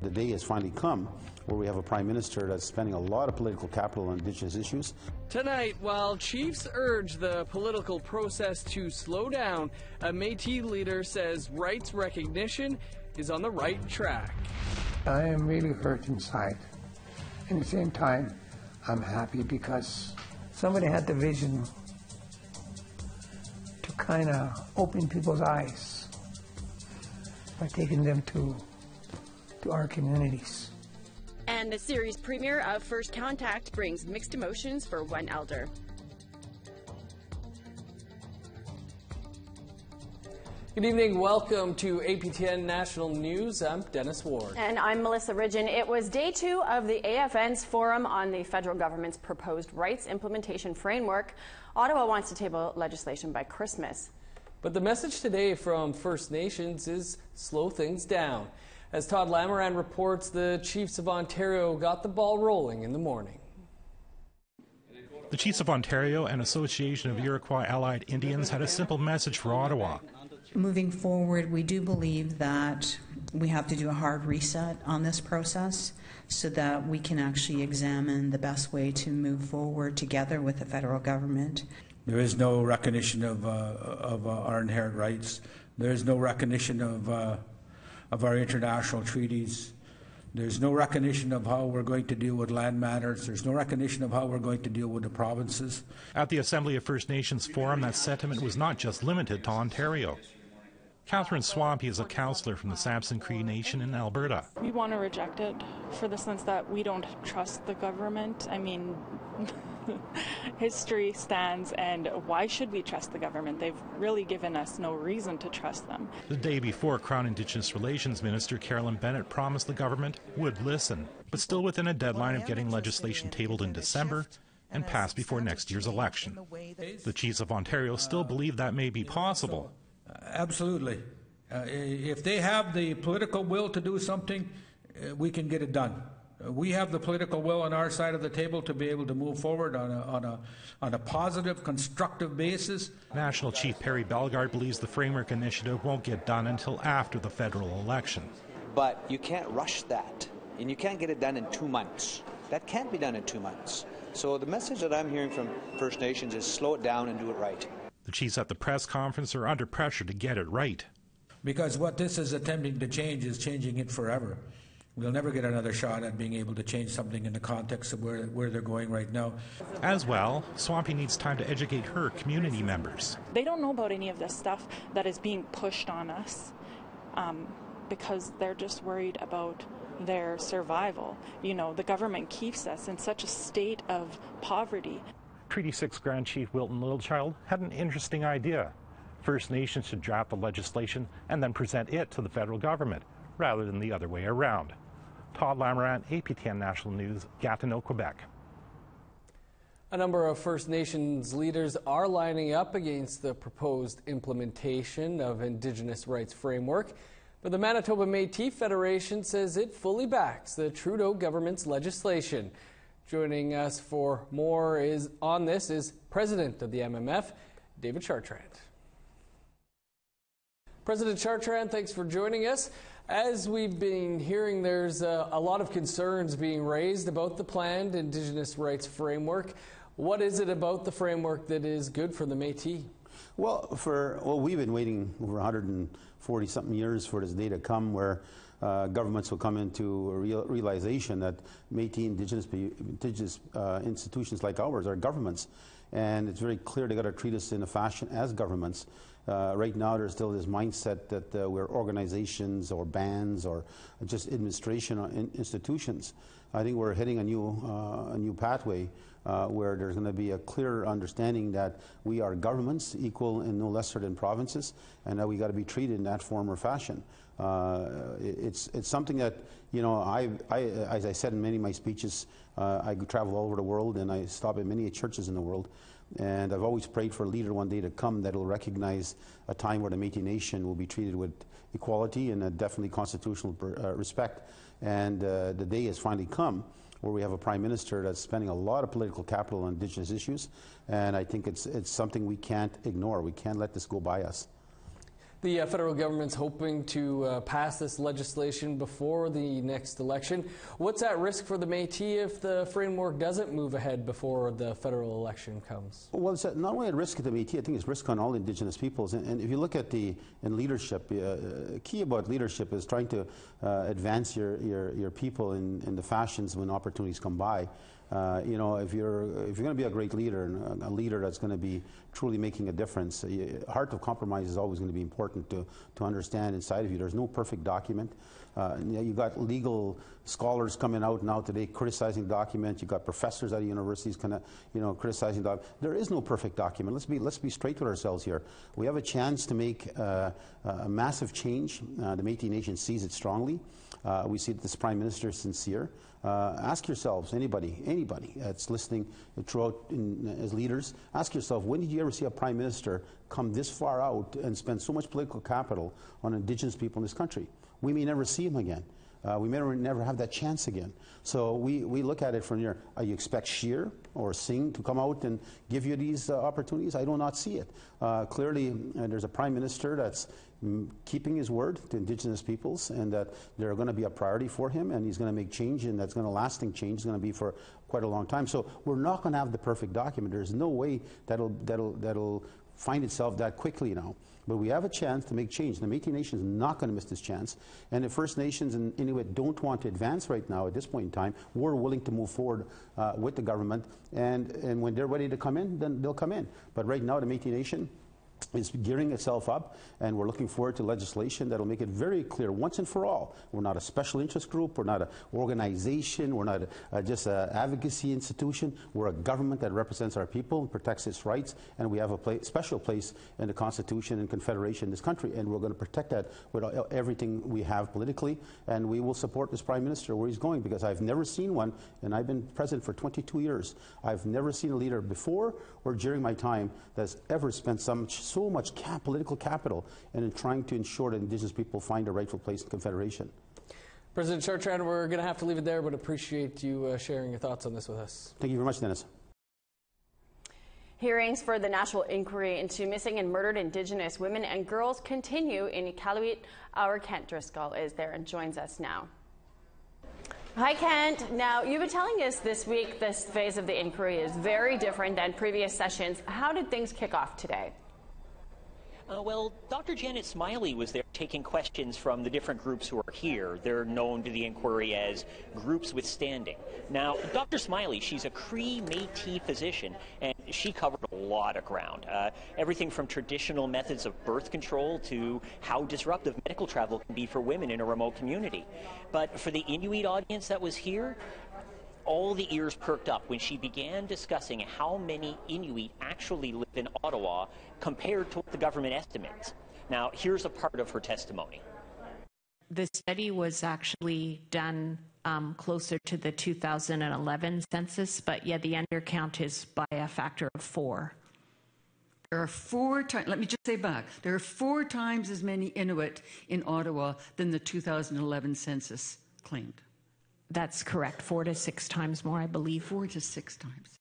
The day has finally come where we have a Prime Minister that's spending a lot of political capital on Indigenous issues. Tonight, while chiefs urge the political process to slow down, a Métis leader says rights recognition is on the right track. I am really hurt inside. At the same time, I'm happy because somebody had the vision to kind of open people's eyes by taking them to our communities. And the series premiere of First Contact brings mixed emotions for one elder. Good evening. Welcome to APTN National News. I'm Dennis Ward. And I'm Melissa Ridgen. It was day 2 of the AFN's forum on the federal government's proposed rights implementation framework. Ottawa wants to table legislation by Christmas. But the message today from First Nations is slow things down. As Todd Lamoran reports, the Chiefs of Ontario got the ball rolling in the morning. The Chiefs of Ontario and Association of Iroquois Allied Indians had a simple message for Ottawa. Moving forward, we do believe that we have to do a hard reset on this process so that we can actually examine the best way to move forward together with the federal government. There is no recognition of our inherent rights. There is no recognition of our international treaties. There's no recognition of how we're going to deal with land matters. There's no recognition of how we're going to deal with the provinces. At the Assembly of First Nations Forum, that sentiment was not just limited to Ontario. Catherine Swampy is a councillor from the Sampson Cree Nation in Alberta. We want to reject it for the sense that we don't trust the government. I mean, history stands, and why should we trust the government? They've really given us no reason to trust them. The day before, Crown Indigenous Relations Minister Carolyn Bennett promised the government would listen, but still within a deadline of getting legislation tabled in December and passed before next year's election. The Chiefs of Ontario still believe that may be possible. Absolutely. If they have the political will to do something, we can get it done. We have the political will on our side of the table to be able to move forward on a positive, constructive basis. National Chief Perry Bellegarde believes the Framework Initiative won't get done until after the federal election. But you can't rush that, and you can't get it done in 2 months. That can't be done in 2 months. So the message that I'm hearing from First Nations is slow it down and do it right. The chiefs at the press conference are under pressure to get it right. Because what this is attempting to change is changing it forever. We'll never get another shot at being able to change something in the context of where they're going right now. As well, Swampy needs time to educate her community members. They don't know about any of this stuff that is being pushed on us because they're just worried about their survival. You know, the government keeps us in such a state of poverty. Treaty 6 Grand Chief Wilton Littlechild had an interesting idea. First Nations should draft the legislation and then present it to the federal government, rather than the other way around. Todd Lamoran, APTN National News, Gatineau, Quebec. A number of First Nations leaders are lining up against the proposed implementation of Indigenous rights framework, but the Manitoba Metis Federation says it fully backs the Trudeau government's legislation. Joining us for more on this is President of the MMF, David Chartrand. President Chartrand, thanks for joining us. As we've been hearing, there's a lot of concerns being raised about the planned Indigenous rights framework. What is it about the framework that is good for the Métis? Well, we've been waiting over 140-something years for this day to come where governments will come into a realization that Métis Indigenous institutions like ours are governments. And it's very clear they got to treat us in a fashion as governments. Right now, there's still this mindset that we're organizations or bands or just administration institutions. I think we're heading a new pathway where there's going to be a clear understanding that we are governments, equal and no lesser than provinces, and that we got to be treated in that form or fashion. It's something that, you know, as I said in many of my speeches, I travel all over the world and I stop at many churches in the world. And I've always prayed for a leader one day to come that will recognize a time where the Métis Nation will be treated with equality and definitely constitutional respect. And the day has finally come where we have a Prime Minister that's spending a lot of political capital on Indigenous issues. And I think it's something we can't ignore. We can't let this go by us. The federal government's hoping to pass this legislation before the next election. What's at risk for the Métis if the framework doesn't move ahead before the federal election comes? Well, it's not only at risk of the Métis, I think it's risk on all Indigenous peoples. And if you look at in leadership, key about leadership is trying to advance your people in the fashions when opportunities come by. You know, if you're going to be a great leader and a leader that's going to be truly making a difference, heart of compromise is always going to be important to understand inside of you. There's no perfect document. You've got legal scholars coming out now today criticizing documents. You've got professors at universities kind of, criticizing documents. There is no perfect document. Let's be straight with ourselves here. We have a chance to make a massive change. The Métis Nation sees it strongly. We see that this Prime Minister is sincere. Ask yourselves, anybody that's listening throughout as leaders, ask yourself, when did you ever see a Prime Minister come this far out and spend so much political capital on Indigenous people in this country? We may never see him again. We may never have that chance again. So we look at it from here. You expect Scheer or Singh to come out and give you these opportunities? I do not see it. Clearly, there's a Prime Minister that's keeping his word to Indigenous peoples, and that they're going to be a priority for him, and he's going to make change, and that's going to lasting change. It's going to be for quite a long time. So we're not going to have the perfect document. There's no way that'll find itself that quickly now. But we have a chance to make change. The Métis Nation is not going to miss this chance. And if First Nations and Inuit don't want to advance right now at this point in time, we're willing to move forward with the government. And when they're ready to come in, then they'll come in. But right now, the Métis Nation is gearing itself up, and we're looking forward to legislation that will make it very clear once and for all. We're not a special interest group, we're not an organization, we're not just an advocacy institution. We're a government that represents our people and protects its rights, and we have a special place in the Constitution and Confederation in this country, and we're going to protect that with everything we have politically, and we will support this Prime Minister where he's going, because I've never seen one, and I've been president for 22 years. I've never seen a leader before or during my time that's ever spent so much political capital in trying to ensure that Indigenous people find a rightful place in Confederation. President Chartrand, we're going to have to leave it there, but appreciate you sharing your thoughts on this with us. Thank you very much, Dennis. Hearings for the national inquiry into missing and murdered Indigenous women and girls continue in Iqaluit. Our Kent Driscoll is there and joins us now. Hi, Kent. Now, you've been telling us this week this phase of the inquiry is very different than previous sessions. How did things kick off today? Well, Dr. Janet Smiley was there taking questions from the different groups who are here. They're known to the inquiry as groups with standing. Now, Dr. Smiley, she's a Cree Métis physician, and she covered a lot of ground. Everything from traditional methods of birth control to how disruptive medical travel can be for women in a remote community. But for the Inuit audience that was here, all the ears perked up when she began discussing how many Inuit actually live in Ottawa compared to what the government estimates. Now, here's a part of her testimony. The study was actually done closer to the 2011 census, but yeah, the undercount is by a factor of 4. There are 4 times, let me just say back, there are 4 times as many Inuit in Ottawa than the 2011 census claimed. That's correct. 4 to 6 times more, I believe. 4 to 6 times.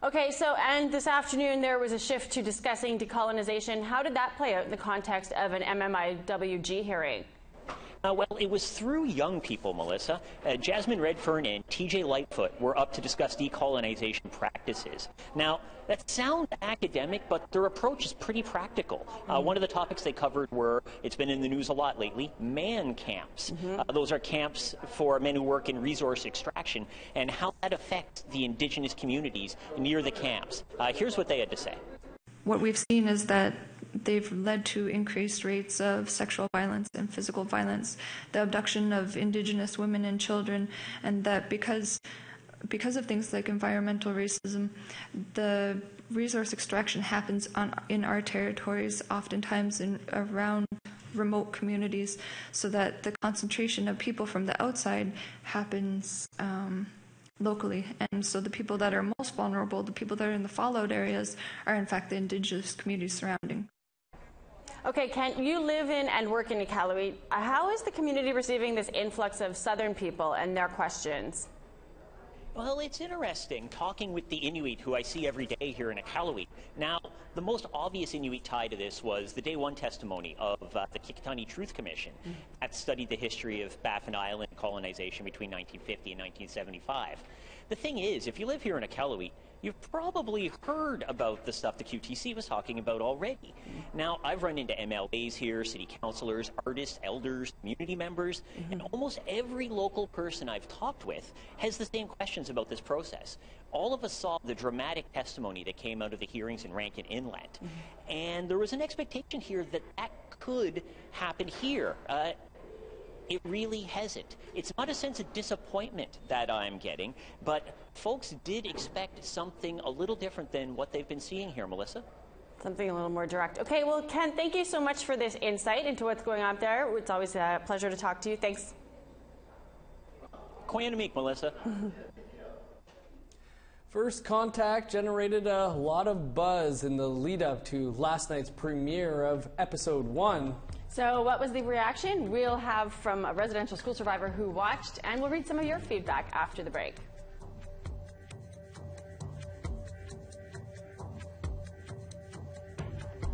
Okay, so, and this afternoon there was a shift to discussing decolonization. How did that play out in the context of an MMIWG hearing? Well, it was through young people, Melissa. Jasmine Redfern and TJ Lightfoot were up to discuss decolonization practices. Now, that sounds academic, but their approach is pretty practical. One of the topics they covered were, it's been in the news a lot lately, man camps. Those are camps for men who work in resource extraction, and how that affects the Indigenous communities near the camps. Here's what they had to say. What we've seen is that they've led to increased rates of sexual violence and physical violence, the abduction of Indigenous women and children, and that because of things like environmental racism, the resource extraction happens in our territories, oftentimes around remote communities, so that the concentration of people from the outside happens locally. And so the people that are most vulnerable, the people that are in the fallout areas, are in fact the Indigenous communities surrounding. Okay, Kent, you live in and work in Iqaluit. How is the community receiving this influx of Southern people and their questions? Well, it's interesting talking with the Inuit who I see every day here in Iqaluit. Now, the most obvious Inuit tie to this was the Day 1 testimony of the Kikitani Truth Commission that studied the history of Baffin Island colonization between 1950 and 1975. The thing is, if you live here in Iqaluit, you've probably heard about the stuff the QTC was talking about already. Now, I've run into MLAs here, city councillors, artists, elders, community members, and almost every local person I've talked with has the same questions about this process. All of us saw the dramatic testimony that came out of the hearings in Rankin Inlet, and there was an expectation here that that could happen here. It really hasn't. It's not a sense of disappointment that I'm getting, but folks did expect something a little different than what they've been seeing here, Melissa. Something a little more direct. Okay, well, Ken, thank you so much for this insight into what's going on there. It's always a pleasure to talk to you. Thanks. Quanamique, Melissa. First Contact generated a lot of buzz in the lead up to last night's premiere of episode 1. So what was the reaction? We'll have from a residential school survivor who watched, and we'll read some of your feedback after the break.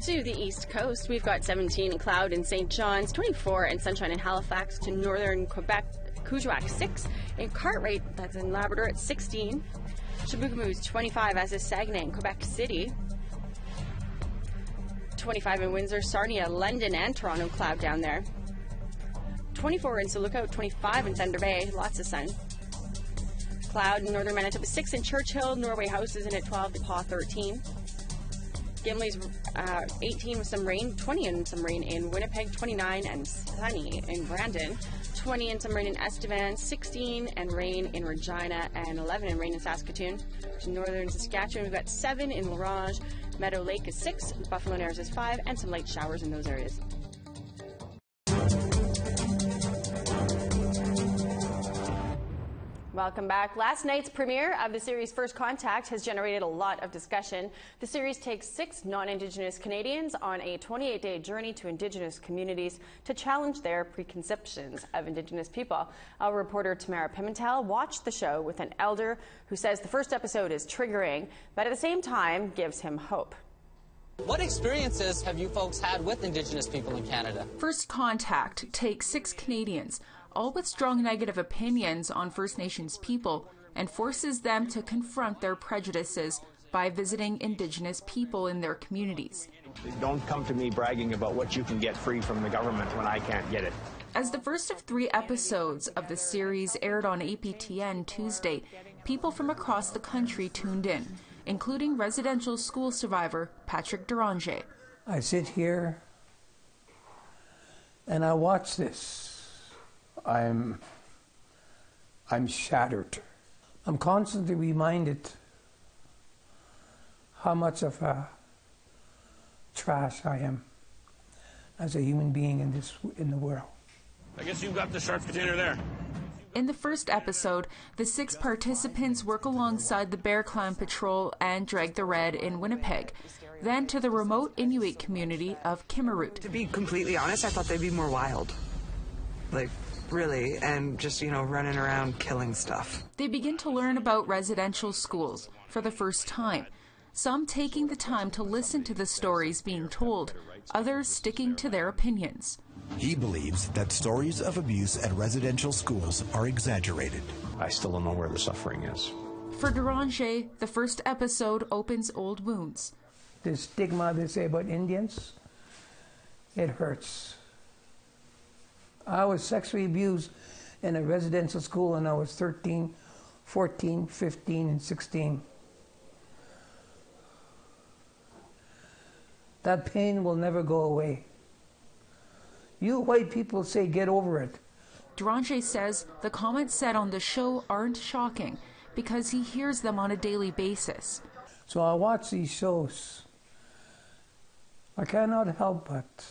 To the east coast, we've got 17 in Cloud in St. John's, 24 in Sunshine in Halifax, to northern Quebec, Kuujjuaq 6, in Cartwright, that's in Labrador, at 16, Chibougamau's 25, as is Saguenay and Quebec City, 25 in Windsor, Sarnia, London, and Toronto, cloud down there. 24 in St. Lookout, 25 in Thunder Bay, lots of sun. Cloud in northern Manitoba, 6 in Churchill, Norway House is in at 12, DePaul 13. Gimli's 18 with some rain, 20 and some rain in Winnipeg, 29 and sunny in Brandon, 20 and some rain in Estevan, 16 and rain in Regina, and 11 and rain in Saskatoon. To northern Saskatchewan, we've got 7 in Larange, Meadow Lake is 6, Buffalo Narrows is 5, and some light showers in those areas. Welcome back. Last night's premiere of the series First Contact has generated a lot of discussion. The series takes 6 non-Indigenous Canadians on a 28-day journey to Indigenous communities to challenge their preconceptions of Indigenous people. Our reporter Tamara Pimentel watched the show with an elder who says the first episode is triggering, but at the same time gives him hope. What experiences have you folks had with Indigenous people in Canada? First Contact takes 6 Canadians, all with strong negative opinions on First Nations people, and forces them to confront their prejudices by visiting Indigenous people in their communities. Don't come to me bragging about what you can get free from the government when I can't get it. As the first of 3 episodes of the series aired on APTN Tuesday, people from across the country tuned in, including residential school survivor Patrick Deranger. I sit here and I watch this. I'm shattered. I'm constantly reminded how much of a trash I am as a human being in the world. I guess you've got the shark container there. In the first episode, the 6 participants work alongside the Bear Clan Patrol and Drag the Red in Winnipeg, then to the remote Inuit community of Kimmirut. To be completely honest, I thought they'd be more wild. Like, really, and just, running around killing stuff. They begin to learn about residential schools for the first time, some taking the time to listen to the stories being told, others sticking to their opinions. He believes that stories of abuse at residential schools are exaggerated. I still don't know where the suffering is. For Deranger, the first episode opens old wounds. The stigma they say about Indians, it hurts. I was sexually abused in a residential school when I was 13, 14, 15, and 16. That pain will never go away. You white people say get over it. Deranger says the comments said on the show aren't shocking because he hears them on a daily basis. So I watch these shows. I cannot help but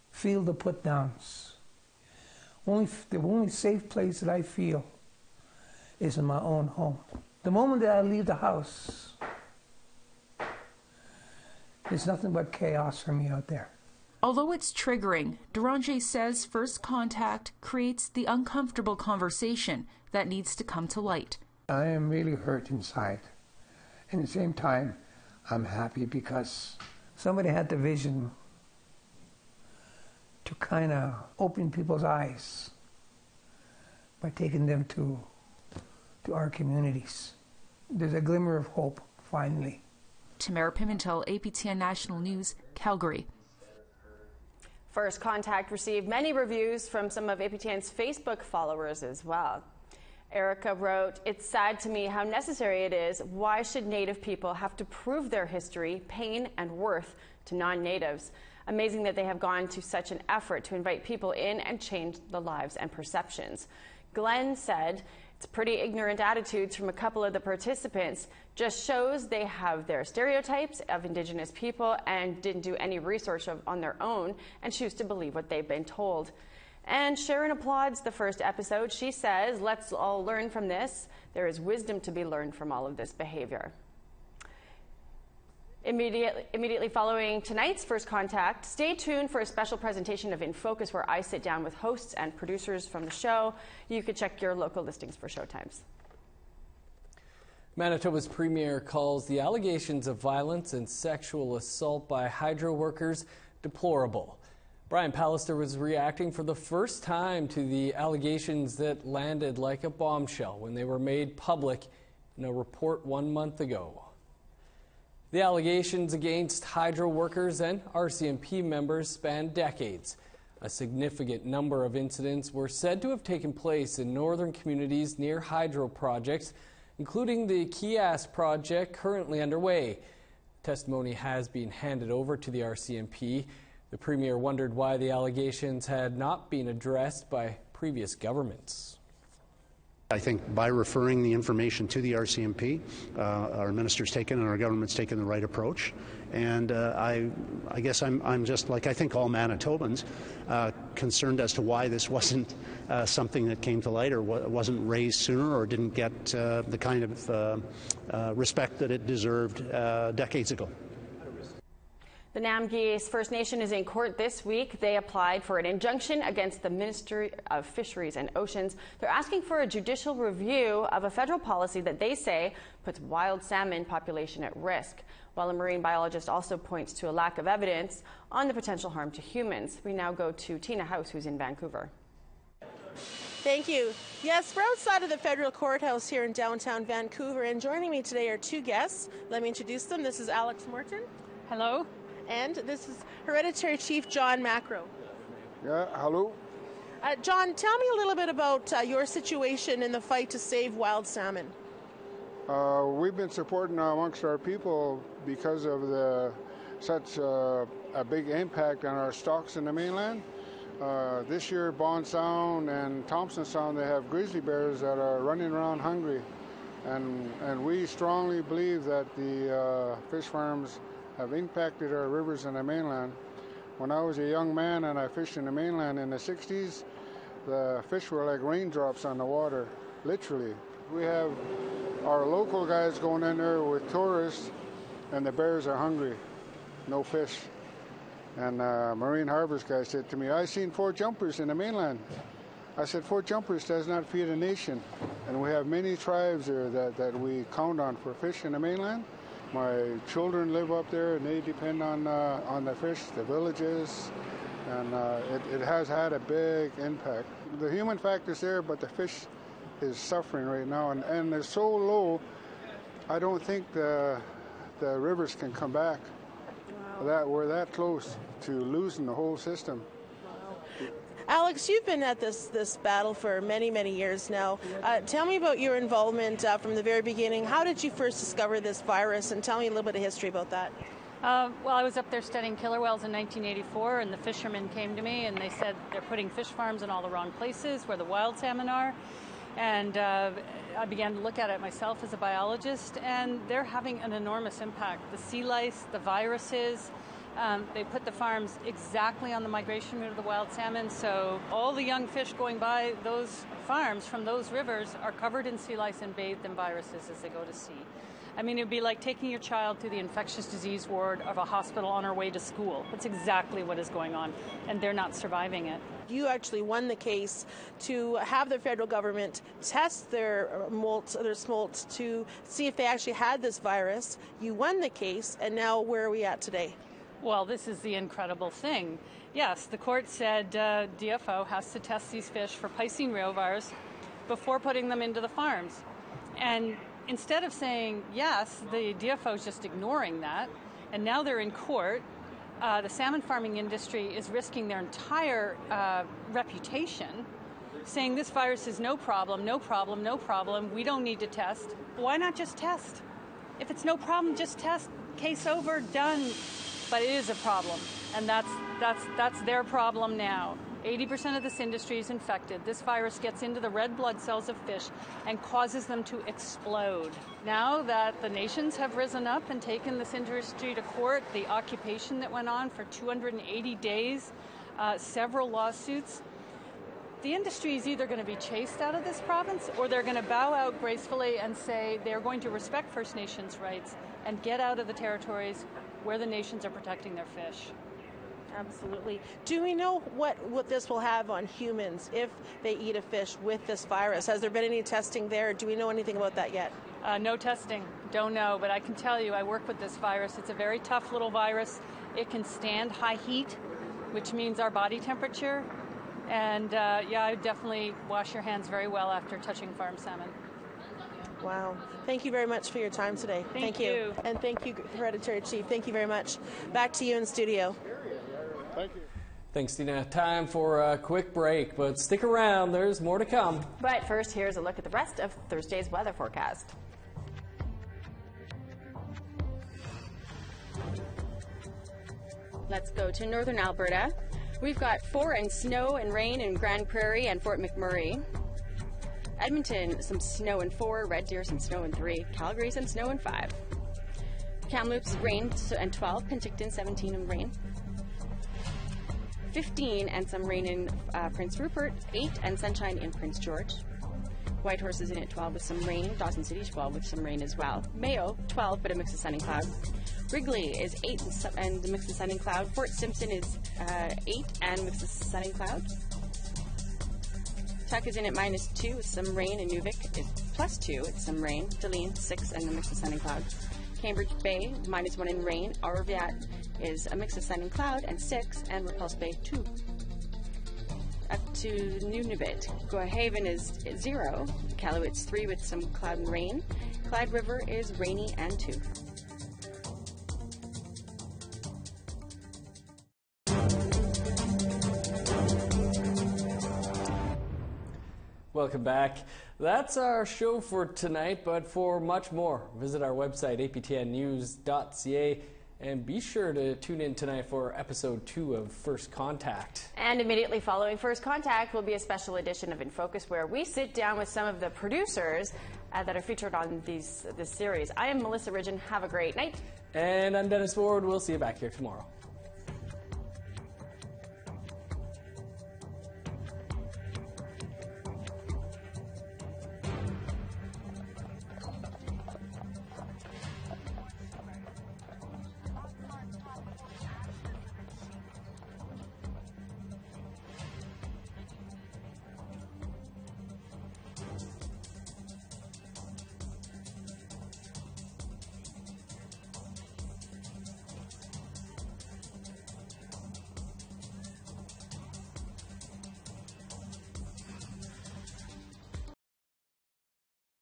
feel the put-downs. The only safe place that I feel is in my own home. The moment that I leave the house, there's nothing but chaos for me out there. Although it's triggering, Deranger says first contact creates the uncomfortable conversation that needs to come to light. I am really hurt inside. And at the same time, I'm happy because somebody had the vision to kind of open people's eyes by taking them to our communities. There's a glimmer of hope, finally. Tamara Pimentel, APTN National News, Calgary. First Contact received many reviews from some of APTN's Facebook followers as well. Erica wrote, "It's sad to me how necessary it is. Why should Native people have to prove their history, pain, and worth to non-Natives? Amazing that they have gone to such an effort to invite people in and change the lives and perceptions." Glenn said, "It's pretty ignorant attitudes from a couple of the participants. Just shows they have their stereotypes of Indigenous people and didn't do any research on their own and choose to believe what they've been told." And Sharon applauds the first episode. She says, "Let's all learn from this. There is wisdom to be learned from all of this behavior." Immediately following tonight's First Contact, stay tuned for a special presentation of In Focus where I sit down with hosts and producers from the show. You can check your local listings for showtimes. Manitoba's premier calls the allegations of violence and sexual assault by hydro workers deplorable. Brian Pallister was reacting for the first time to the allegations that landed like a bombshell when they were made public in a report 1 month ago. The allegations against hydro workers and RCMP members span decades. A significant number of incidents were said to have taken place in northern communities near hydro projects, including the Kias project currently underway. Testimony has been handed over to the RCMP. The Premier wondered why the allegations had not been addressed by previous governments. I think by referring the information to the RCMP, our minister's taken and our government's taken the right approach. And I guess I'm just like I think all Manitobans concerned as to why this wasn't something that came to light or wasn't raised sooner or didn't get the kind of respect that it deserved decades ago. The Namgis First Nation is in court this week. They applied for an injunction against the Ministry of Fisheries and Oceans. They're asking for a judicial review of a federal policy that they say puts wild salmon population at risk, while a marine biologist also points to a lack of evidence on the potential harm to humans. We now go to Tina House, who's in Vancouver. Thank you. Yes, we're outside of the federal courthouse here in downtown Vancouver, and joining me today are two guests. Let me introduce them. This is Alex Morton. Hello. And this is Hereditary Chief John Macro. Yeah, hello. John, tell me a little bit about your situation in the fight to save wild salmon. We've been supporting amongst our people because of such a big impact on our stocks in the mainland. This year, Bond Sound and Thompson Sound, they have grizzly bears that are running around hungry. And we strongly believe that the fish farms have impacted our rivers in the mainland. When I was a young man and I fished in the mainland in the 60s, the fish were like raindrops on the water, literally. We have our local guys going in there with tourists, and the bears are hungry, no fish. And Marine Harvest guy said to me, "I seen 4 jumpers in the mainland." I said, 4 jumpers does not feed a nation. And we have many tribes there that we count on for fish in the mainland. My children live up there, and they depend on the fish, the villages, and it has had a big impact. The human factor is there, but the fish is suffering right now, and they're so low, I don't think the rivers can come back. Wow. We're that close to losing the whole system. Alex, you've been at this battle for many, many years now. Tell me about your involvement from the very beginning. How did you first discover this virus? And tell me a little bit of history about that. Well, I was up there studying killer whales in 1984, and the fishermen came to me and they said they're putting fish farms in all the wrong places where the wild salmon are. And I began to look at it myself as a biologist, and they're having an enormous impact. The sea lice, the viruses. They put the farms exactly on the migration route of the wild salmon, so all the young fish going by those farms from those rivers are covered in sea lice and bathed in viruses as they go to sea. I mean, it would be like taking your child to the infectious disease ward of a hospital on her way to school. That's exactly what is going on, and they're not surviving it. You actually won the case to have the federal government test their smolts to see if they actually had this virus. You won the case, and now where are we at today? Well, this is the incredible thing. Yes, the court said DFO has to test these fish for Piscine reovirus before putting them into the farms. And instead of saying yes, the DFO is just ignoring that, and now they're in court. The salmon farming industry is risking their entire reputation, saying this virus is no problem, no problem, no problem, we don't need to test. Why not just test? If it's no problem, just test. Case over, done. But it is a problem, and that's their problem now. 80% of this industry is infected. This virus gets into the red blood cells of fish and causes them to explode. Now that the nations have risen up and taken this industry to court, the occupation that went on for 280 days, several lawsuits, the industry is either going to be chased out of this province or they're going to bow out gracefully and say they're going to respect First Nations rights and get out of the territories where the nations are protecting their fish. Absolutely. Do we know what this will have on humans if they eat a fish with this virus? Has there been any testing there? Do we know anything about that yet? No testing. Don't know. But I can tell you, I work with this virus. It's a very tough little virus. It can stand high heat, which means our body temperature. And yeah, I would definitely wash your hands very well after touching farm salmon. Wow. Thank you very much for your time today. Thank you. And thank you, Hereditary Chief. Thank you very much. Back to you in studio. Thank you. Thanks, Tina. Time for a quick break, but stick around. There's more to come. But first, here's a look at the rest of Thursday's weather forecast. Let's go to northern Alberta. We've got 4 and snow and rain in Grand Prairie and Fort McMurray. Edmonton, some snow and 4. Red Deer, some snow and 3. Calgary, some snow and 5. Kamloops, rain and 12. Penticton, 17 and rain. 15 and some rain in Prince Rupert. 8 and sunshine in Prince George. Whitehorse is in at 12 with some rain. Dawson City, 12 with some rain as well. Mayo, 12, but a mix of sun and cloud. Wrigley is 8 and a mix of sun and cloud. Fort Simpson is 8 and mix of sun and cloud. Tuck is in at -2 with some rain, and Nuvik is +2 with some rain. Deline, 6 and a mix of sun and cloud. Cambridge Bay, -1 in rain. Arviat is a mix of sun and cloud, and 6, and Repulse Bay, 2. Up to Nunavut, Goahaven is 0. Iqaluit's 3 with some cloud and rain. Clyde River is rainy and 2. Welcome back. That's our show for tonight, but for much more, visit our website, aptnnews.ca, and be sure to tune in tonight for episode 2 of First Contact. And immediately following First Contact will be a special edition of In Focus, where we sit down with some of the producers that are featured on this series. I am Melissa Ridgen. Have a great night. And I'm Dennis Ward. We'll see you back here tomorrow.